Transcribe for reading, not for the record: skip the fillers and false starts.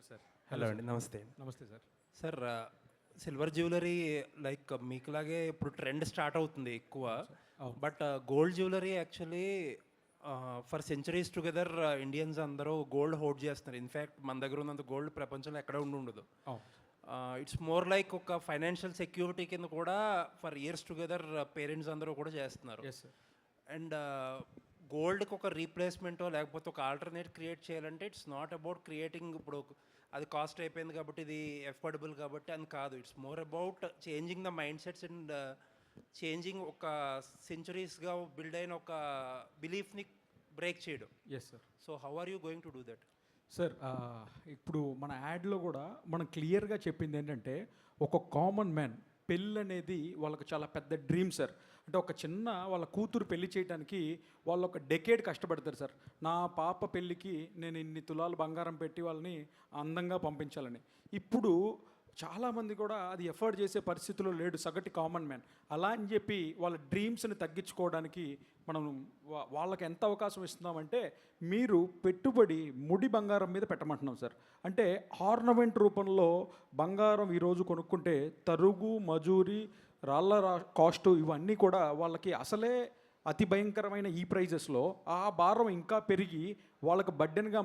Sir. Hello అండి, నమస్తే. నమస్తే sir. Sir, silver jewellery like మీకులాగే ఇప్పుడు ట్రెండ్ స్టార్ట్ అవుతుంది ఎక్కువ. అవును. But gold jewellery actually for centuries together Indians అందరూ గోల్డ్ హోల్డ్ చేస్తున్నారు. ఇన్ఫ్యాక్ట్ మన దగ్గర ఉన్నంత గోల్డ్ ప్రపంచంలో ఎక్కడ ఉండదు. అవును. ఇట్స్ మోర్ లైక్ ఒక ఫైనాన్షియల్ సెక్యూరిటీ కింద కూడా ఫర్ ఇయర్స్ టుగెదర్ పేరెంట్స్ అందరూ కూడా చేస్తున్నారు. Yes sir. అండ్ గోల్డ్కి ఒక రీప్లేస్మెంటో లేకపోతే ఒక ఆల్టర్నేట్ క్రియేట్ చేయాలంటే ఇట్స్ నాట్ అబౌట్ క్రియేటింగ్. ఇప్పుడు అది కాస్ట్ అయిపోయింది కాబట్టి ఇది ఎఫోర్డబుల్ కాబట్టి అని కాదు. It's more about changing the mind sets and changing ఒక సెంచురీస్గా బిల్డ్ అయిన ఒక బిలీఫ్ని బ్రేక్ చేయడం. Yes sir. So how are you going to do that? Sir, ఇప్పుడు మన యాడ్లో కూడా మనం క్లియర్గా చెప్పింది ఏంటంటే, ఒక కామన్ మ్యాన్ పెళ్ళి అనేది వాళ్ళకి చాలా పెద్ద డ్రీమ్ సార్. అంటే ఒక చిన్న వాళ్ళ కూతురు పెళ్లి చేయడానికి వాళ్ళు ఒక డెకేడ్ కష్టపడతారు సార్. నా పాప పెళ్ళికి నేను ఇన్ని తులాలు బంగారం పెట్టి వాళ్ళని అందంగా పంపించాలని. ఇప్పుడు చాలామంది కూడా అది ఎఫర్ట్ చేసే పరిస్థితిలో లేడు సగటు కామన్ మ్యాన్. అలా అని చెప్పి వాళ్ళ డ్రీమ్స్ని తగ్గించుకోవడానికి మనం వాళ్ళకి ఎంత అవకాశం ఇస్తున్నామంటే, మీరు పెట్టుబడి ముడి బంగారం మీద పెట్టమంటున్నాం సార్. అంటే ఆర్నమెంట్ రూపంలో బంగారం ఈరోజు కొనుక్కుంటే తరుగు, మజూరి, రాళ్ళ కాస్టు ఇవన్నీ కూడా వాళ్ళకి అసలే అతి భయంకరమైన ఈ ప్రైజెస్లో ఆ భారం ఇంకా పెరిగి వాళ్ళకి బడ్డెన్గా